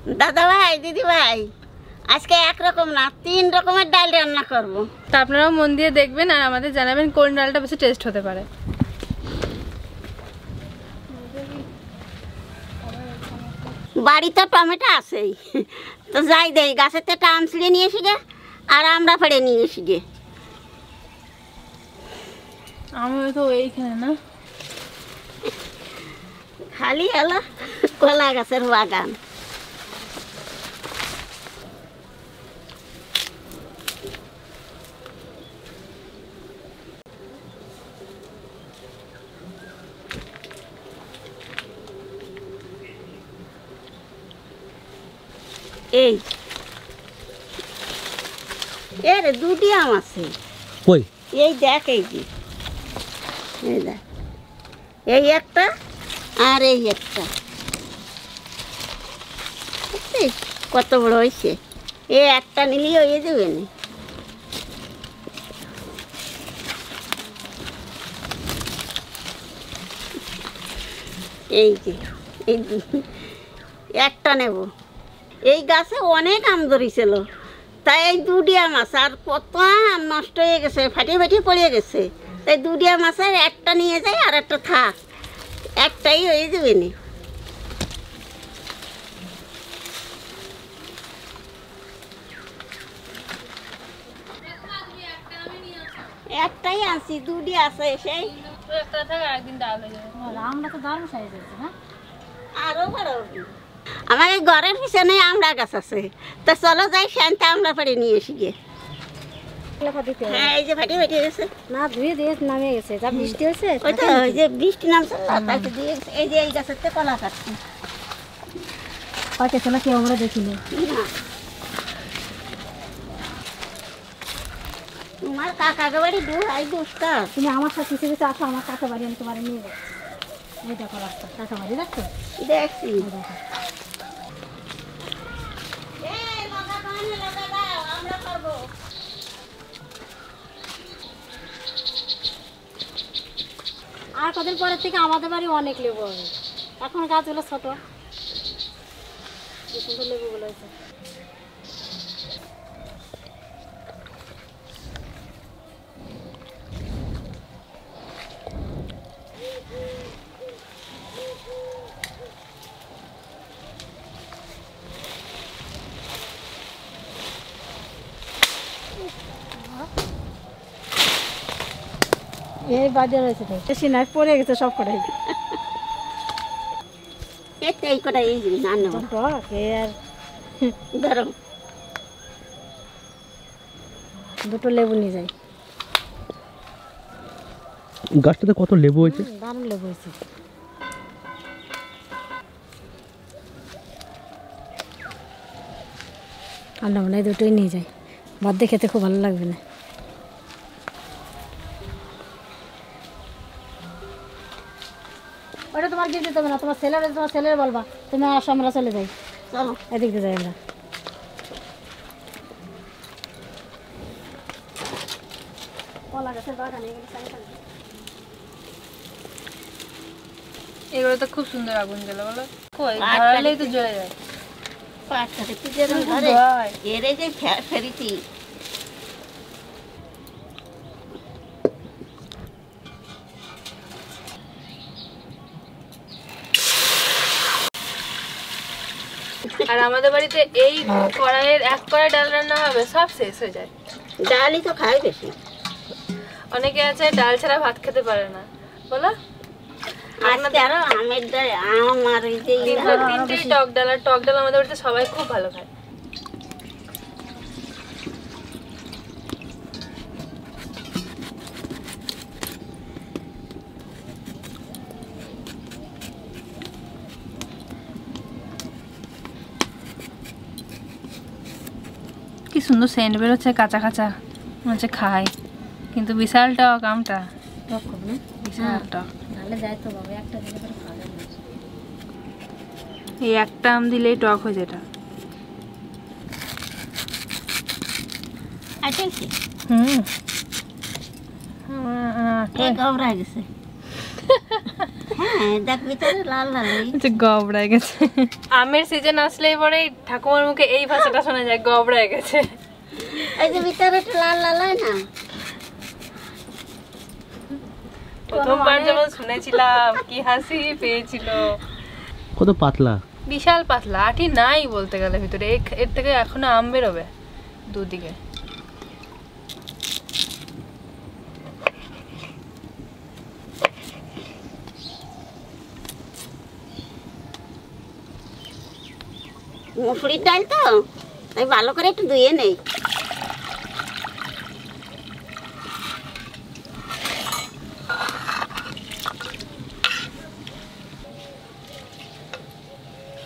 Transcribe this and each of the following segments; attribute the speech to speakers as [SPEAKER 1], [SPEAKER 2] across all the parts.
[SPEAKER 1] দাদা ভাই দিদি ভাই আজকে এক রকম না 3 রকমের ডাল রান্না করব।
[SPEAKER 2] তা আপনারাও মন দিয়ে দেখবেন আর আমাদের জানাবেন কোন ডালটা বেশি টেস্ট হতে পারে।
[SPEAKER 1] বাড়িতে টমেটো আছেই, তো যাই দেই গাছের থেকে আম ছিঁড়ে নিয়ে এসি গে আর আমরা ফেড়ে নিয়ে এসি গে।
[SPEAKER 2] আমি তো এইখানে না,
[SPEAKER 1] খালি হলো কলা গাছের বাগান। এই এর দুটি আম আছে,
[SPEAKER 3] কই
[SPEAKER 1] এই দেখ এই যে এই দেখ, এই একটা আর এই একটা, কত বড় হয়েছে। এই একটা নিলেই হয়ে যাবে না। এই যে এই একটা নেব। এই গাছে অনেক আম ধরেছিল, তাই এই দুটি আম আছে, আর কত আম নষ্ট হয়ে গেছে, ফাটিয়ে ফাটিয়ে পড়ে গেছে। তাই দুটি আম আছে, একটা নিয়ে যাই আর একটা থাক, একটাই হয়ে যাবে না। একটাই আনছি, দুটি আছে সেই
[SPEAKER 2] একটা থাকে একদিন ডাল হয়ে যাবে। আমরা তো দারুণ সাইজ আছে না,
[SPEAKER 1] আরো বড়। আমার এই ঘরের পিছনে আমড়া গাছ আছে, তা চলো যাই শান্তি আমড়া পাড়ে নিয়ে এসি গে। হ্যাঁ এই যে ফাটিয়ে ফাটিয়ে গেছে
[SPEAKER 2] না, ধুয়ে দিয়ে নামে গেছে, যা বৃষ্টি হয়েছে।
[SPEAKER 1] ওই তো ওই যে বৃষ্টি নামছে তাকে দিয়ে এই যে এই গাছের থেকে কলা কাটছি।
[SPEAKER 2] পাকে চলা কেউ আমরা দেখিনি।
[SPEAKER 1] তোমার কাকা বাড়ি দূর, আই দুষ্টা।
[SPEAKER 2] তুমি আমার সাথে হিসেবে আসো, আমার কাকা বাড়ি আমি তোমার নিয়ে যাচ্ছি। এই দেখো রাস্তা, কাকা বাড়ি দেখছো?
[SPEAKER 1] দেখছি।
[SPEAKER 2] আর কদিন পরের থেকে আমাদের বাড়ি অনেক লেবু হবে, এখন গাছগুলো ছোট, কি সুন্দর লেবুগুলো হয়েছে। এই বাজে রয়েছে তো বেশি নাই, পড়ে গেছে সব কটাই।
[SPEAKER 1] এই কটাই এই জিনিস আনবো
[SPEAKER 2] আর
[SPEAKER 1] ধরো
[SPEAKER 2] দুটো লেবু নিয়ে যাই।
[SPEAKER 3] গাছটাতে কত লেবু হয়েছে,
[SPEAKER 2] দারুণ লেবু হয়েছে। আর না মনে হয় দুটোই নিয়ে যাই, বাদ দিয়ে খেতে খুব ভালো লাগবে না। ওটা তোমার গিয়ে দিতে হবে না, তোমার ছেলের বলবা তুমি আসো, আমরা চলে যাই।
[SPEAKER 1] চলো
[SPEAKER 2] এদিক দিয়ে যাই আমরা। কলা গাছের বাগানে এগুলো তো খুব সুন্দর আগুন জ্বলে, বলো কই ধরালেই তো জ্বলে যায়।
[SPEAKER 1] পাটটা একটু যেরকম ধরে এর এই যে ফেরিতি
[SPEAKER 2] আর আমাদের বাড়িতে এই কড়াইয়ের এক কড়াই ডাল রান্না হবে, সব শেষ হয়ে যায়।
[SPEAKER 1] ডালই তো খাই বেশি।
[SPEAKER 2] অনেকে আছে ডাল ছাড়া ভাত খেতে পারে না, বলো।
[SPEAKER 1] আজকে আরো আমের ডাল, আম আর এই যে
[SPEAKER 2] তিনটেই টক ডাল, আর টক ডাল আমাদের বাড়িতে সবাই খুব ভালো খায়। কি সুন্দর সেন্ট বেরোচ্ছে, কাঁচা কাঁচা মনে হচ্ছে খাই, কিন্তু বিশাল টক আমটা, টক হবে বিশাল টক। তাহলে যাই তো বাবা, একটা দিলে পরে খাওয়া যাবে না। এই একটা আম দিলেই টক হয়ে যেটা।
[SPEAKER 1] আইতেছি
[SPEAKER 2] হুম
[SPEAKER 1] ঘবরা গেছে। হ্যাঁ দেখ ভিতরে লাল লাল
[SPEAKER 2] আচ্ছা গবড়ায় গেছে। আমের সিজন আসলেই পরে ঠাকুমার মুখে এই ভাষাটা শোনা যায়, গবড়ায় গেছে।
[SPEAKER 1] এই যে ভিতরে একটু লাল লাল হয় না।
[SPEAKER 2] প্রথমবার যখন শুনেছিলাম কি হাসি পেয়েছিল।
[SPEAKER 3] কত পাতলা,
[SPEAKER 2] বিশাল পাতলা, আটি নাই বলতে গেলে ভিতরে। এর থেকে এখনো আম বেরোবে দুদিকে।
[SPEAKER 1] মুসুরির ডাল তো তাই ভালো করে একটু ধুয়ে নেই।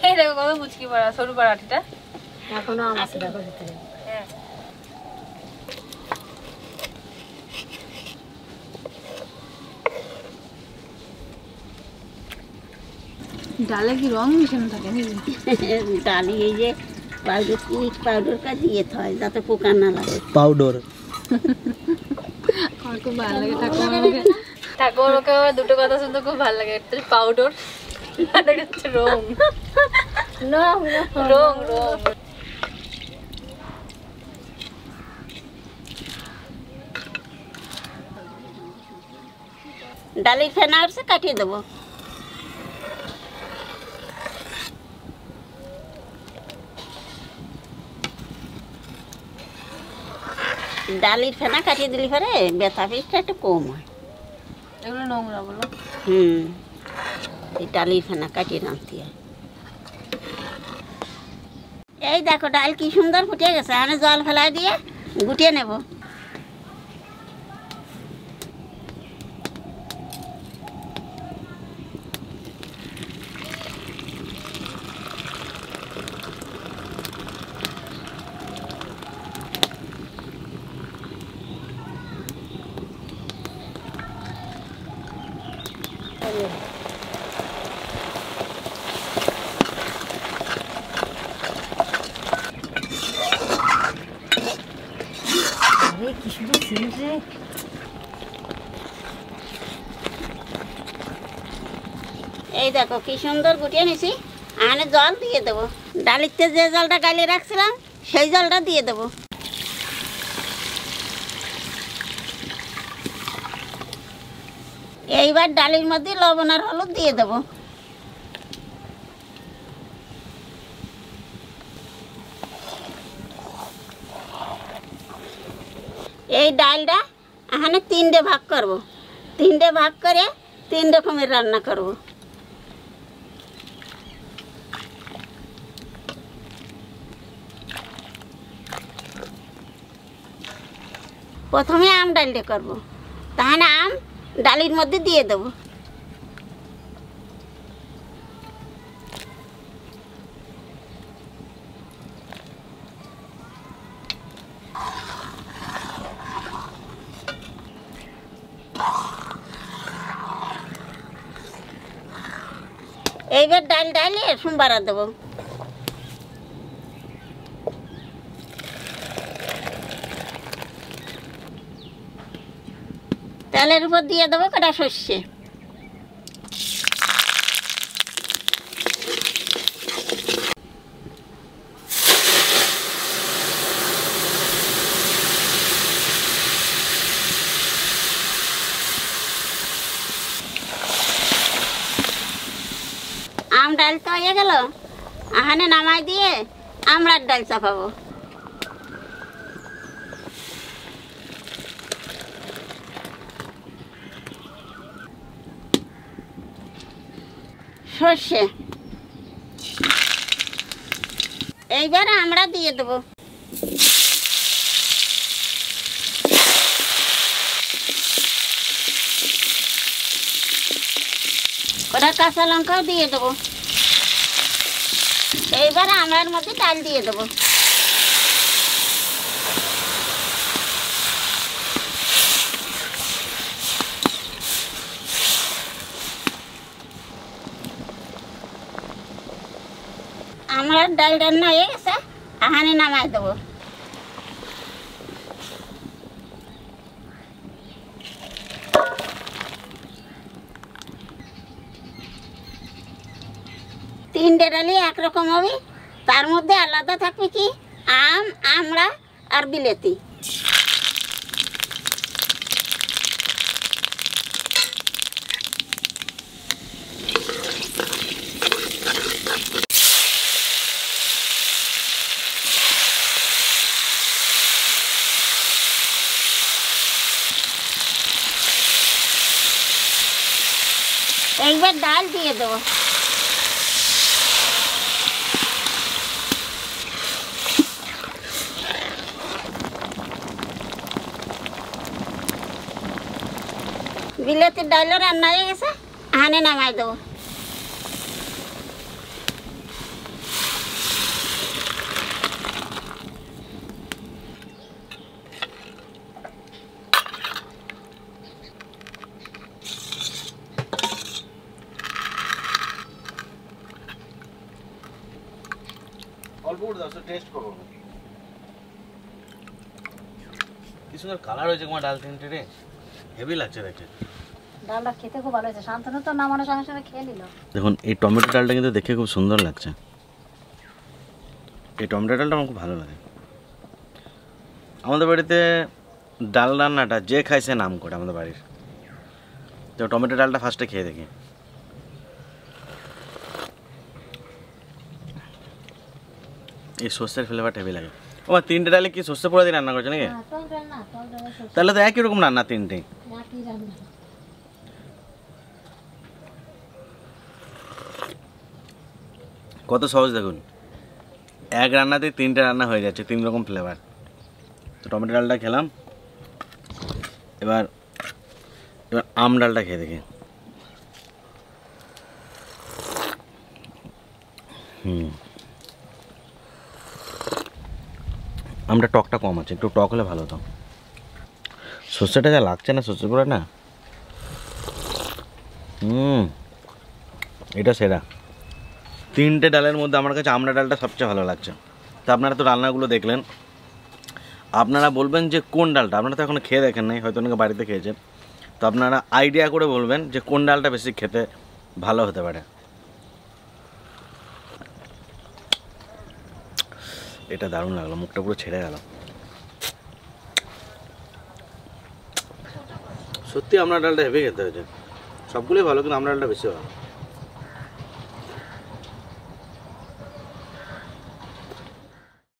[SPEAKER 2] এই দেখো কত মুচকি পড়া, সরু পাড়াটিটা।
[SPEAKER 1] এখনো আম আছে দেখো ভিতরে।
[SPEAKER 2] হ্যাঁ ডালে কি রং মিশানো থাকে নাকি?
[SPEAKER 1] ডালি এই যে পাউডার মিক্স পাউডারটা দিয়ে হয় যাতে পোকা না লাগে।
[SPEAKER 3] পাউডার।
[SPEAKER 2] আমার খুব ভালো লাগে ঠাকুমার মুখে। ঠাকুমার মুখে আমার দুটো কথা শুনতে খুব ভালো লাগে, একটা পাউডার আর একটা হচ্ছে রং। রং রং
[SPEAKER 1] ডালির ফেনা উঠছে কাটিয়ে দেবো। ডালির ফেনা কাটিয়ে দিলে পরে ব্যথা পিসটা একটু কম হয়।
[SPEAKER 2] এগুলো নোংরা বলো।
[SPEAKER 1] এই ডালির ফেনা কাটিয়ে নামতে হয়। এই দেখো ডাল কি সুন্দর ফুটে গেছে, আমি জল ফেলাই দিয়ে গুটিয়ে নেব। কি সুন্দর সেন্ট রে। এই দেখো কি সুন্দর গুটিয়ে নিছি, আনে জল দিয়ে দেবো। ডালিতে যে জলটা গালিয়ে রাখছিলাম সেই জলটা দিয়ে দেবো। এইবার ডালির মধ্যে লবণ আর হলুদ দিয়ে দেবো। এই ডালটা এখানে 3টে ভাগ করব, 3টে ভাগ করে 3 রকমের রান্না করব। প্রথমে আম ডালটা করব, তাহলে আম ডালির মধ্যে দিয়ে দেবো। এইবার ডাল ডালিয়ে সোমবার দেবো। তেলের উপর দিয়ে দেবো কটা সর্ষে। আম ডাল তো হয়ে গেল, এখানে নামাই দিয়ে আমড়ার ডাল চাপাবো। সর্ষে এইবার আমরা দিয়ে দেবো। ওটা কাঁচা লঙ্কাও দিয়ে দেবো। এইবার আমড়ার মধ্যে ডাল দিয়ে দেবো। আমড়ার ডাল রান্না হয়ে গেছে, এখানে নামাই দেবো। তিনটে ডালই একরকম হবে, তার মধ্যে আলাদা থাকবে কি আম, আমড়া আর বিলেতি। একবার ডাল দিয়ে দেবো। বিলেতির ডালও রান্না হয়ে গেছে, হানে নামাই দেবো।
[SPEAKER 3] অল্প করে দাও, টেস্ট করবো। কি সুন্দর কালার হয়েছে তোমার ডাল তিনটে রে, হেভি লাগছে দেখে।
[SPEAKER 2] ডালটা খেতে খুব ভালো হয়েছে, শান্তনু তো নামানোর সঙ্গে সঙ্গে খেয়ে নিল।
[SPEAKER 3] দেখুন এই টমেটো ডালটা কিন্তু দেখে খুব সুন্দর লাগছে। এই টমেটো ডালটা আমার খুব ভালো লাগে। আমাদের বাড়িতে ডাল রান্নাটা যে খায় সে নাম করে আমাদের বাড়ির। তো টমেটো ডালটা ফার্স্টে খেয়ে দেখি। এই সর্ষের ফ্লেভারটা হেভি লাগে। ও তিনটে ডালে কি সর্ষে পোড়া দিয়ে রান্না করছে নাকি? তাহলে তো একই রকম রান্না তিনটে। কত সহজ দেখুন, এক রান্নাতে তিনটে রান্না হয়ে যাচ্ছে, তিন রকম ফ্লেভার। তো টমেটো ডালটা খেলাম, এবার আম ডালটা খেয়ে দেখি। আমটা টকটা কম আছে, একটু টক হলে ভালো হতো। সর্ষেটা যা লাগছে না, সর্ষে পোড়া না, এটা সেরা। তিনটে ডালের মধ্যে আমার কাছে আমড়া ডালটা সবচেয়ে ভালো লাগছে। তো আপনারা তো রান্নাগুলো দেখলেন, আপনারা বলবেন যে কোন ডালটা, আপনারা তো এখন খেয়ে দেখেন নাই, হয়তো অনেকে বাড়িতে খেয়েছেন, তো আপনারা আইডিয়া করে বলবেন যে কোন ডালটা বেশি খেতে ভালো হতে পারে। এটা দারুণ লাগলো, মুখটা পুরো ছেড়ে গেল। সত্যি আপনার ডালটা হেভি খেতে হয়েছে, সবগুলোই ভালো কিন্তু আপনার ডালটা বেশি ভালো।